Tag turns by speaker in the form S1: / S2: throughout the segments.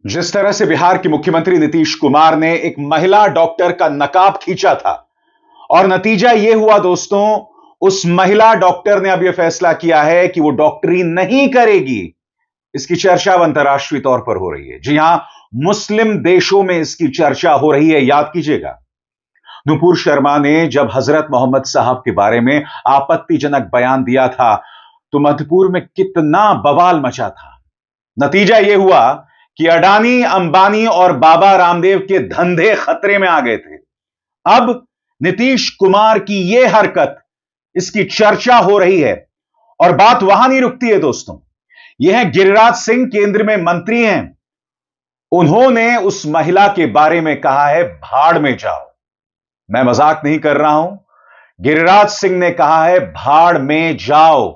S1: जिस तरह से बिहार के मुख्यमंत्री नीतीश कुमार ने एक महिला डॉक्टर का नकाब खींचा था और नतीजा यह हुआ दोस्तों, उस महिला डॉक्टर ने अब यह फैसला किया है कि वो डॉक्टरी नहीं करेगी। इसकी चर्चा अब अंतर्राष्ट्रीय तौर पर हो रही है। जी हां, मुस्लिम देशों में इसकी चर्चा हो रही है। याद कीजिएगा, नुपुर शर्मा ने जब हजरत मोहम्मद साहब के बारे में आपत्तिजनक बयान दिया था तो मधुपुर में कितना बवाल मचा था। नतीजा यह हुआ कि अडानी, अंबानी और बाबा रामदेव के धंधे खतरे में आ गए थे। अब नीतीश कुमार की यह हरकत, इसकी चर्चा हो रही है और बात वहां नहीं रुकती है दोस्तों। यह है गिरिराज सिंह, केंद्र में मंत्री हैं। उन्होंने उस महिला के बारे में कहा है, भाड़ में जाओ। मैं मजाक नहीं कर रहा हूं। गिरिराज सिंह ने कहा है, भाड़ में जाओ।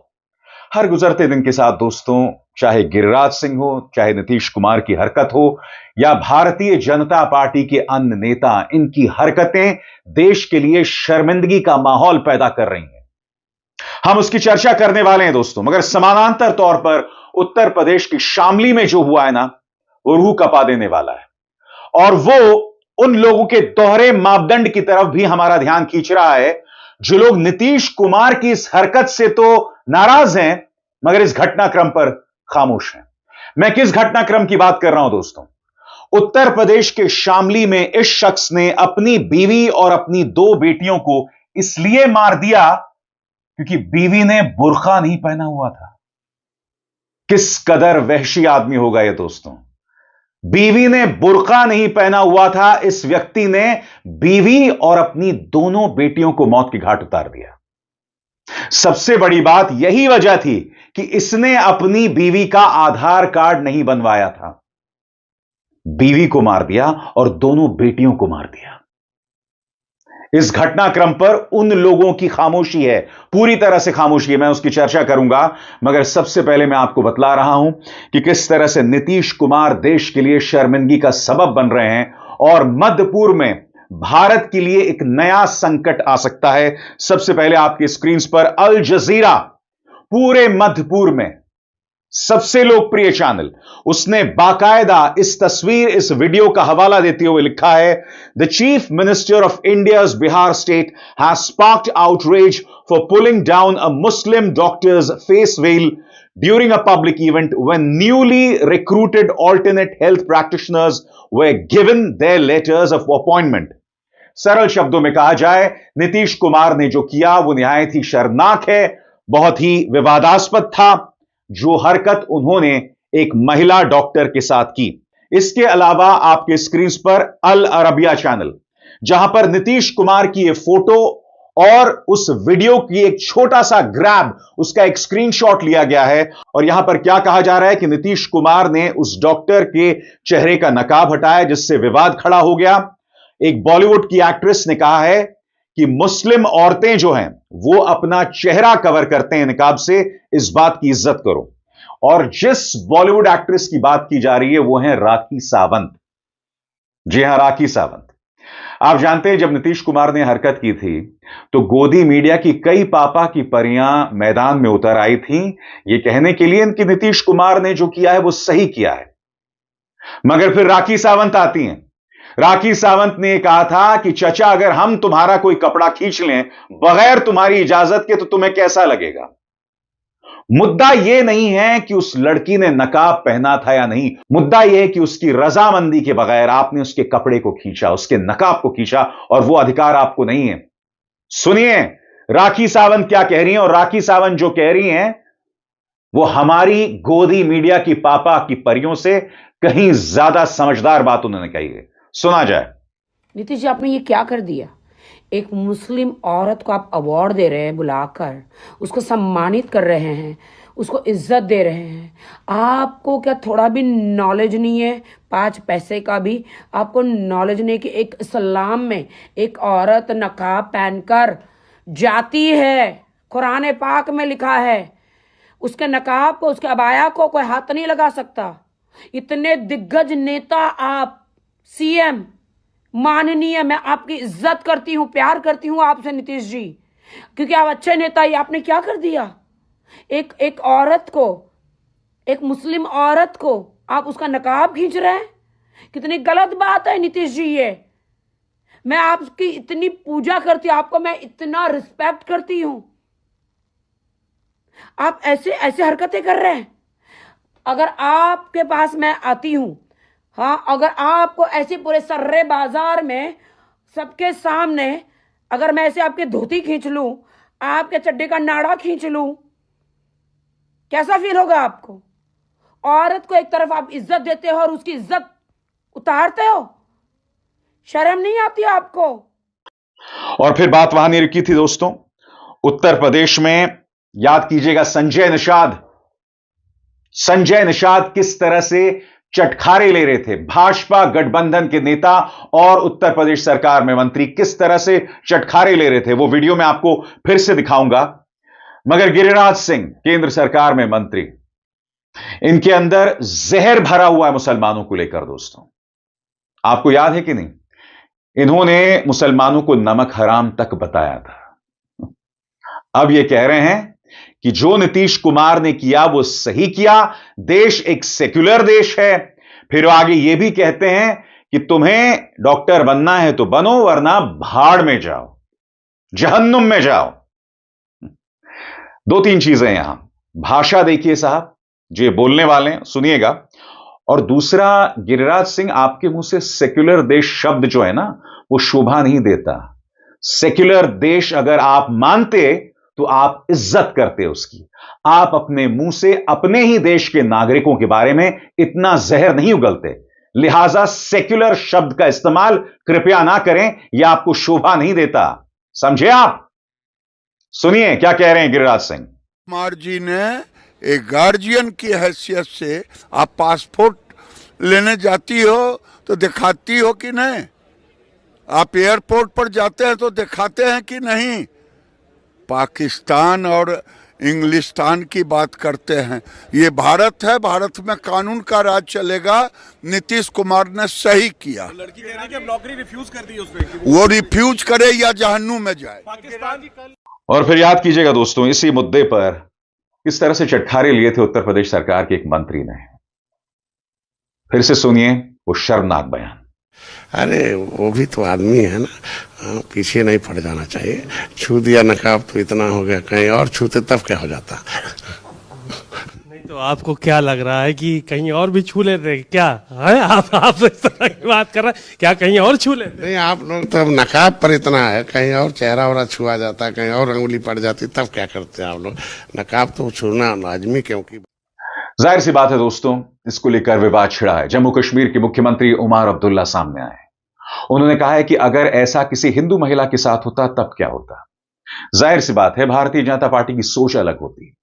S1: हर गुजरते दिन के साथ दोस्तों, चाहे गिरिराज सिंह हो, चाहे नीतीश कुमार की हरकत हो या भारतीय जनता पार्टी के अन्य नेता, इनकी हरकतें देश के लिए शर्मिंदगी का माहौल पैदा कर रही हैं। हम उसकी चर्चा करने वाले हैं दोस्तों, मगर समानांतर तौर पर उत्तर प्रदेश की शामली में जो हुआ है ना, वो रूह कपा देने वाला है और वो उन लोगों के दोहरे मापदंड की तरफ भी हमारा ध्यान खींच रहा है जो लोग नीतीश कुमार की इस हरकत से तो नाराज हैं, मगर इस घटनाक्रम पर खामोश हैं। मैं किस घटनाक्रम की बात कर रहा हूं दोस्तों? उत्तर प्रदेश के शामली में इस शख्स ने अपनी बीवी और अपनी 2 बेटियों को इसलिए मार दिया क्योंकि बीवी ने बुर्का नहीं पहना हुआ था। किस कदर वहशी आदमी होगा यह दोस्तों। बीवी ने बुर्का नहीं पहना हुआ था, इस व्यक्ति ने बीवी और अपनी दोनों बेटियों को मौत के घाट उतार दिया। सबसे बड़ी बात यही वजह थी कि इसने अपनी बीवी का आधार कार्ड नहीं बनवाया था। बीवी को मार दिया और दोनों बेटियों को मार दिया। इस घटनाक्रम पर उन लोगों की खामोशी है, पूरी तरह से खामोशी है। मैं उसकी चर्चा करूंगा, मगर सबसे पहले मैं आपको बतला रहा हूं कि किस तरह से नीतीश कुमार देश के लिए शर्मिंदगी का सबब बन रहे हैं और मध्यपूर्व में भारत के लिए एक नया संकट आ सकता है। सबसे पहले आपके स्क्रीन पर अल जजीरा, पूरे मध्यपूर्व में सबसे लोकप्रिय चैनल, उसने बाकायदा इस तस्वीर, इस वीडियो का हवाला देते हुए लिखा है, the chief minister of India's Bihar state has sparked outrage for pulling down a Muslim doctor's face veil during a public event when newly recruited alternate health practitioners were given their letters of appointment. सरल शब्दों में कहा जाए, नीतीश कुमार ने जो किया वो निहायत ही शर्मनाक है, बहुत ही विवादास्पद था जो हरकत उन्होंने एक महिला डॉक्टर के साथ की। इसके अलावा आपके स्क्रीन पर अल अरबिया चैनल, जहां पर नीतीश कुमार की यह फोटो और उस वीडियो की एक छोटा सा ग्रैब, उसका एक स्क्रीनशॉट लिया गया है और यहां पर क्या कहा जा रहा है कि नीतीश कुमार ने उस डॉक्टर के चेहरे का नकाब हटाया, जिससे विवाद खड़ा हो गया। एक बॉलीवुड की एक्ट्रेस ने कहा है कि मुस्लिम औरतें जो हैं वो अपना चेहरा कवर करते हैं निकाब से, इस बात की इज्जत करो। और जिस बॉलीवुड एक्ट्रेस की बात की जा रही है वो है राखी सावंत। जी हां, राखी सावंत। आप जानते हैं, जब नीतीश कुमार ने हरकत की थी तो गोदी मीडिया की कई पापा की परियां मैदान में उतर आई थी, ये कहने के लिए कि नीतीश कुमार ने जो किया है वो सही किया है। मगर फिर राखी सावंत आती हैं। राखी सावंत ने कहा था कि चचा, अगर हम तुम्हारा कोई कपड़ा खींच लें बगैर तुम्हारी इजाजत के तो तुम्हें कैसा लगेगा? मुद्दा यह नहीं है कि उस लड़की ने नकाब पहना था या नहीं, मुद्दा यह है कि उसकी रजामंदी के बगैर आपने उसके कपड़े को खींचा, उसके नकाब को खींचा और वो अधिकार आपको नहीं है। सुनिए राखी सावंत क्या कह रही हैं, और राखी सावंत जो कह रही हैं वो हमारी गोदी मीडिया की पापा की परियों से कहीं ज्यादा समझदार बात उन्होंने कही है। सुना जाए।
S2: नीतीश जी, आपने ये क्या कर दिया? एक मुस्लिम औरत को आप अवार्ड दे रहे हैं, बुलाकर उसको सम्मानित कर रहे हैं, उसको इज्जत दे रहे हैं। आपको क्या थोड़ा भी नॉलेज नहीं है? 5 पैसे का भी आपको नॉलेज नहीं कि एक इस्लाम में एक औरत नकाब पहनकर जाती है। कुरान पाक में लिखा है उसके नकाब को, उसके अबाया को कोई हाथ नहीं लगा सकता। इतने दिग्गज नेता आप, सीएम, माननीय, मैं आपकी इज्जत करती हूं, प्यार करती हूं आपसे नीतीश जी, क्योंकि आप अच्छे नेता ही। आपने क्या कर दिया? एक औरत को, एक मुस्लिम औरत को आप उसका नकाब खींच रहे हैं। कितनी गलत बात है नीतीश जी ये। मैं आपकी इतनी पूजा करती हूं, आपको मैं इतना रिस्पेक्ट करती हूं, आप ऐसे ऐसे हरकतें कर रहे हैं। अगर आपके पास मैं आती हूं, हाँ, अगर आपको ऐसे पूरे सर्रे बाजार में सबके सामने अगर मैं ऐसे आपके धोती खींच लूं, आपके चड्डे का नाड़ा खींच लूं, कैसा फील होगा आपको? औरत को एक तरफ आप इज्जत देते हो और उसकी इज्जत उतारते हो, शर्म नहीं आती आपको?
S1: और फिर बात वहां नहीं रुकी थी दोस्तों। उत्तर प्रदेश में याद कीजिएगा संजय निषाद किस तरह से चटखारे ले रहे थे। भाजपा गठबंधन के नेता और उत्तर प्रदेश सरकार में मंत्री किस तरह से चटखारे ले रहे थे, वो वीडियो मैं आपको फिर से दिखाऊंगा। मगर गिरिराज सिंह केंद्र सरकार में मंत्री, इनके अंदर जहर भरा हुआ है मुसलमानों को लेकर दोस्तों। आपको याद है कि नहीं, इन्होंने मुसलमानों को नमक हराम तक बताया था। अब ये कह रहे हैं कि जो नीतीश कुमार ने किया वो सही किया, देश एक सेक्युलर देश है। फिर आगे ये भी कहते हैं कि तुम्हें डॉक्टर बनना है तो बनो, वरना भाड़ में जाओ, जहन्नुम में जाओ। दो तीन चीजें यहां, भाषा देखिए साहब, जो बोलने वाले हैं सुनिएगा, और दूसरा गिरिराज सिंह आपके मुंह से सेक्युलर देश शब्द जो है ना वो शोभा नहीं देता। सेक्युलर देश अगर आप मानते तो आप इज्जत करते उसकी। आप अपने मुंह से अपने ही देश के नागरिकों के बारे में इतना जहर नहीं उगलते, लिहाजा सेक्युलर शब्द का इस्तेमाल कृपया ना करें, यह आपको शोभा नहीं देता, समझे आप? सुनिए क्या कह रहे हैं गिरिराज सिंह।
S3: कुमार जी ने एक गार्जियन की हैसियत से, आप पासपोर्ट लेने जाती हो तो दिखाती हो कि नहीं? आप एयरपोर्ट पर जाते हैं तो दिखाते हैं कि नहीं? पाकिस्तान और इंग्लिस्तान की बात करते हैं। ये भारत है, भारत में कानून का राज चलेगा। नीतीश कुमार ने सही किया।
S4: लड़की कह रही है कि नौकरी रिफ्यूज कर दी उसने।
S3: वो रिफ्यूज करे या जहन्नुम में जाए।
S4: पाकिस्तान
S1: और फिर याद कीजिएगा दोस्तों, इसी मुद्दे पर किस तरह से चटखारे लिए थे उत्तर प्रदेश सरकार के एक मंत्री ने। फिर से सुनिए वो शर्मनाक बयान।
S5: अरे वो भी तो आदमी है ना, पीछे नहीं पड़ जाना चाहिए। छू दिया नकाब तो इतना हो गया, कहीं और छूते तब क्या हो जाता।
S4: नहीं तो आपको क्या लग रहा है कि कहीं और भी छू लेते क्या है? आप इस तरह की बात कर रहे हैं, क्या कहीं और छू लेते?
S5: नहीं, आप लोग तो अब नकाब पर इतना है, कहीं और चेहरा वरा छुआ जाता, कहीं और अंगुली पड़ जाती, तब क्या करते हैं आप लोग? नकाब तो छूना लाजमी, क्योंकि
S1: जाहिर सी बात है दोस्तों, इसको लेकर विवाद छिड़ा है। जम्मू कश्मीर के मुख्यमंत्री उमर अब्दुल्ला सामने आए। उन्होंने कहा है कि अगर ऐसा किसी हिंदू महिला के साथ होता तब क्या होता। जाहिर सी बात है भारतीय जनता पार्टी की सोच अलग होती।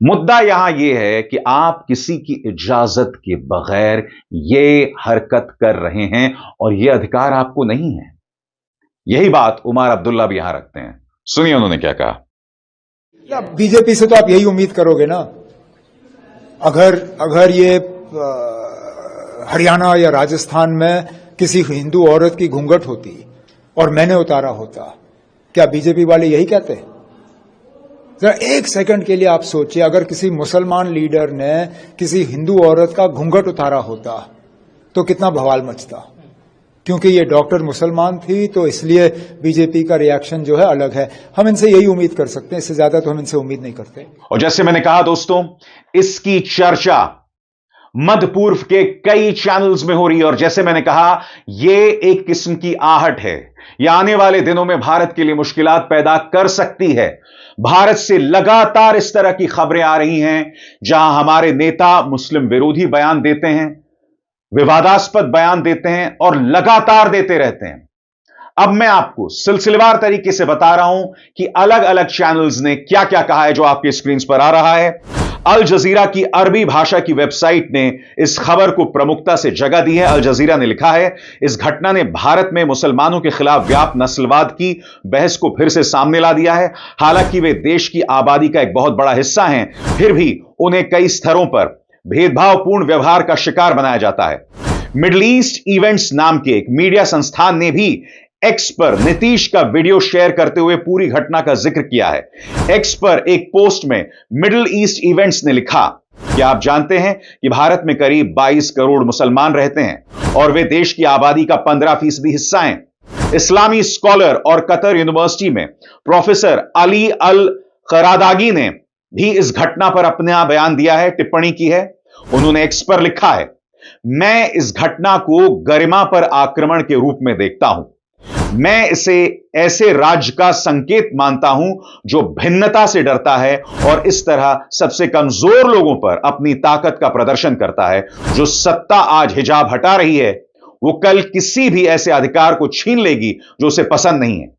S1: मुद्दा यहां यह है कि आप किसी की इजाजत के बगैर यह हरकत कर रहे हैं और यह अधिकार आपको नहीं है। यही बात उमर अब्दुल्ला भी यहां रखते हैं। सुनिए उन्होंने क्या कहा।
S6: बीजेपी से तो आप यही उम्मीद करोगे ना, अगर ये हरियाणा या राजस्थान में किसी हिंदू औरत की घूंघट होती और मैंने उतारा होता, क्या बीजेपी वाले यही कहते हैं? जरा एक सेकंड के लिए आप सोचिए, अगर किसी मुसलमान लीडर ने किसी हिंदू औरत का घूंघट उतारा होता तो कितना बवाल मचता। क्योंकि ये डॉक्टर मुसलमान थी तो इसलिए बीजेपी का रिएक्शन जो है अलग है। हम इनसे यही उम्मीद कर सकते हैं, इससे ज्यादा तो हम इनसे उम्मीद नहीं करते। और
S1: जैसे मैंने कहा दोस्तों, इसकी चर्चा मध्य पूर्व के कई चैनल्स में हो रही है और जैसे मैंने कहा, यह एक किस्म की आहट है। यह आने वाले दिनों में भारत के लिए मुश्किलात पैदा कर सकती है। भारत से लगातार इस तरह की खबरें आ रही हैं जहां हमारे नेता मुस्लिम विरोधी बयान देते हैं, विवादास्पद बयान देते हैं और लगातार देते रहते हैं। अब मैं आपको सिलसिलेवार तरीके से बता रहा हूं कि अलग अलग चैनल्स ने क्या क्या कहा है, जो आपके स्क्रीन पर आ रहा है। अल जजीरा की अरबी भाषा की वेबसाइट ने इस खबर को प्रमुखता से जगह दी है। अल जजीरा ने लिखा है, इस घटना ने भारत में मुसलमानों के खिलाफ व्याप्त नस्लवाद की बहस को फिर से सामने ला दिया है। हालांकि वे देश की आबादी का एक बहुत बड़ा हिस्सा हैं, फिर भी उन्हें कई स्तरों पर भेदभावपूर्ण व्यवहार का शिकार बनाया जाता है। मिडिल ईस्ट इवेंट्स नाम के एक मीडिया संस्थान ने भी एक्स पर नीतीश का वीडियो शेयर करते हुए पूरी घटना का जिक्र किया है। एक्स पर एक पोस्ट में मिडिल ईस्ट इवेंट्स ने लिखा, क्या आप जानते हैं कि भारत में करीब 22 करोड़ मुसलमान रहते हैं और वे देश की आबादी का 15% हिस्सा हैं। इस्लामी स्कॉलर और कतर यूनिवर्सिटी में प्रोफेसर अली अल करादागी ने भी इस घटना पर अपना बयान दिया है, टिप्पणी की है। उन्होंने एक्स पर लिखा है, मैं इस घटना को गरिमा पर आक्रमण के रूप में देखता हूं। मैं इसे ऐसे राज्य का संकेत मानता हूं जो भिन्नता से डरता है और इस तरह सबसे कमजोर लोगों पर अपनी ताकत का प्रदर्शन करता है। जो सत्ता आज हिजाब हटा रही है, वो कल किसी भी ऐसे अधिकार को छीन लेगी जो उसे पसंद नहीं है।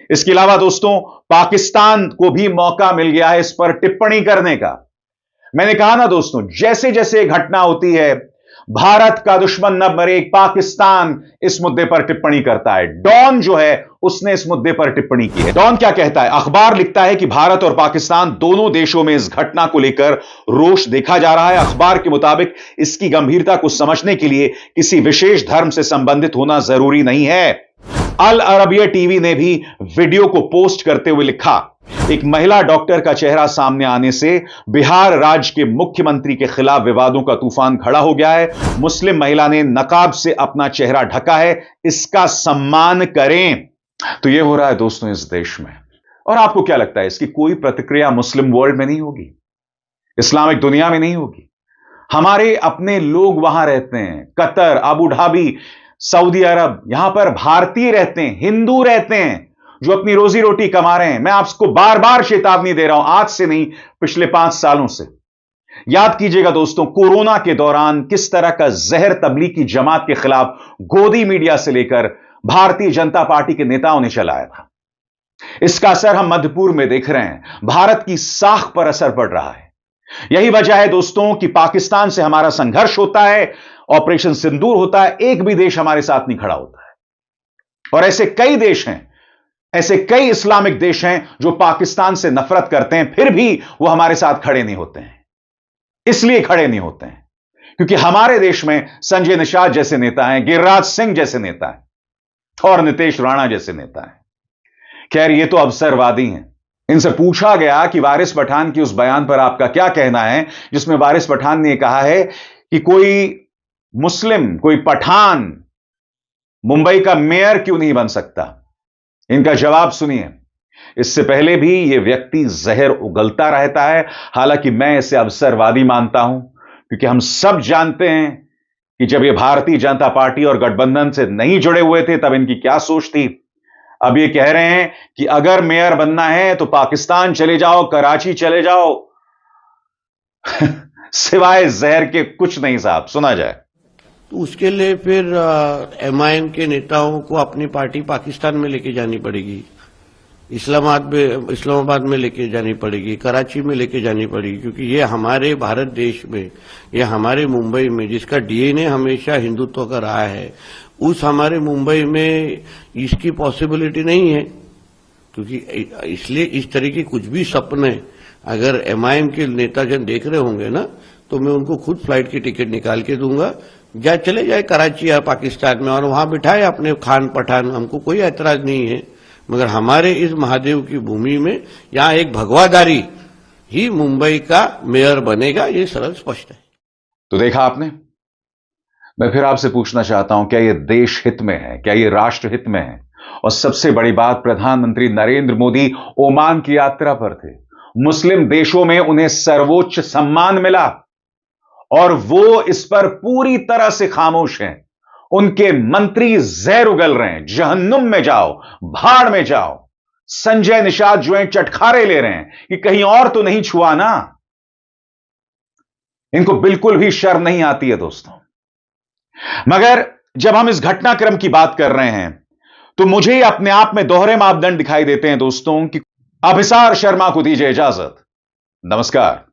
S1: इसके अलावा दोस्तों, पाकिस्तान को भी मौका मिल गया है इस पर टिप्पणी करने का। मैंने कहा ना दोस्तों, जैसे जैसे घटना होती है, भारत का दुश्मन न मरे, पाकिस्तान इस मुद्दे पर टिप्पणी करता है। डॉन जो है उसने इस मुद्दे पर टिप्पणी की है। डॉन क्या कहता है? अखबार लिखता है कि भारत और पाकिस्तान दोनों देशों में इस घटना को लेकर रोष देखा जा रहा है। अखबार के मुताबिक इसकी गंभीरता को समझने के लिए किसी विशेष धर्म से संबंधित होना जरूरी नहीं है। अल अरबिया टीवी ने भी वीडियो को पोस्ट करते हुए लिखा, एक महिला डॉक्टर का चेहरा सामने आने से बिहार राज्य के मुख्यमंत्री के खिलाफ विवादों का तूफान खड़ा हो गया है। मुस्लिम महिला ने नकाब से अपना चेहरा ढका है, इसका सम्मान करें। तो यह हो रहा है दोस्तों इस देश में। और आपको क्या लगता है, इसकी कोई प्रतिक्रिया मुस्लिम वर्ल्ड में नहीं होगी, इस्लामिक दुनिया में नहीं होगी? हमारे अपने लोग वहां रहते हैं, कतर, अबू धाबी, सऊदी अरब, यहां पर भारतीय रहते हैं, हिंदू रहते हैं जो अपनी रोजी रोटी कमा रहे हैं। मैं आपको बार बार चेतावनी दे रहा हूं, आज से नहीं, पिछले 5 सालों से। याद कीजिएगा दोस्तों, कोरोना के दौरान किस तरह का जहर तबलीगी जमात के खिलाफ गोदी मीडिया से लेकर भारतीय जनता पार्टी के नेताओं ने चलाया था। इसका असर हम मध्य पूर्व में देख रहे हैं, भारत की साख पर असर पड़ रहा है। यही वजह है दोस्तों कि पाकिस्तान से हमारा संघर्ष होता है, ऑपरेशन सिंदूर होता है, एक भी देश हमारे साथ नहीं खड़ा होता है। और ऐसे कई देश हैं, ऐसे कई इस्लामिक देश हैं जो पाकिस्तान से नफरत करते हैं, फिर भी वो हमारे साथ खड़े नहीं होते हैं। इसलिए खड़े नहीं होते हैं क्योंकि हमारे देश में संजय निषाद जैसे नेता हैं, गिरिराज सिंह जैसे नेता हैं और नितेश राणा जैसे नेता हैं। खैर, ये तो अवसरवादी हैं। इनसे पूछा गया कि वारिस पठान की उस बयान पर आपका क्या कहना है, जिसमें वारिस पठान ने कहा है कि कोई मुस्लिम, कोई पठान मुंबई का मेयर क्यों नहीं बन सकता। इनका जवाब सुनिए। इससे पहले भी यह व्यक्ति जहर उगलता रहता है, हालांकि मैं इसे अवसरवादी मानता हूं क्योंकि हम सब जानते हैं कि जब ये भारतीय जनता पार्टी और गठबंधन से नहीं जुड़े हुए थे तब इनकी क्या सोच थी। अब ये कह रहे हैं कि अगर मेयर बनना है तो पाकिस्तान चले जाओ, कराची चले जाओ। सिवाय जहर के कुछ नहीं साहब, सुना जाए।
S5: तो उसके लिए फिर एमआईएम के नेताओं को अपनी पार्टी पाकिस्तान में लेके जानी पड़ेगी, इस्लामाबाद में लेके जानी पड़ेगी, कराची में लेके जानी पड़ेगी, क्योंकि ये हमारे भारत देश में, ये हमारे मुंबई में, जिसका डीएनए हमेशा हिंदुत्व का रहा है, उस हमारे मुंबई में इसकी पॉसिबिलिटी नहीं है। क्योंकि इसलिए इस तरह के कुछ भी सपने अगर एमआईएम के नेता जन देख रहे होंगे ना, तो मैं उनको खुद फ्लाइट की टिकट निकाल के दूंगा, चले जाए कराची या पाकिस्तान में और वहां बिठाए अपने खान पठान, हमको कोई ऐतराज नहीं है। मगर हमारे इस महादेव की भूमि में यहां एक भगवादारी ही मुंबई का मेयर बनेगा, ये सरल स्पष्ट है।
S1: तो देखा आपने। मैं फिर आपसे पूछना चाहता हूं, क्या यह देश हित में है, क्या यह राष्ट्र हित में है? और सबसे बड़ी बात, प्रधानमंत्री नरेंद्र मोदी ओमान की यात्रा पर थे, मुस्लिम देशों में उन्हें सर्वोच्च सम्मान मिला और वो इस पर पूरी तरह से खामोश हैं। उनके मंत्री जहर उगल रहे हैं, जहन्नुम में जाओ, भाड़ में जाओ। संजय निषाद जो है चटखारे ले रहे हैं कि कहीं और तो नहीं छुआ ना। इनको बिल्कुल भी शर्म नहीं आती है दोस्तों। मगर जब हम इस घटनाक्रम की बात कर रहे हैं तो मुझे अपने आप में दोहरे मापदंड दिखाई देते हैं दोस्तों कि अभिसार शर्मा को दीजिए इजाजत। नमस्कार।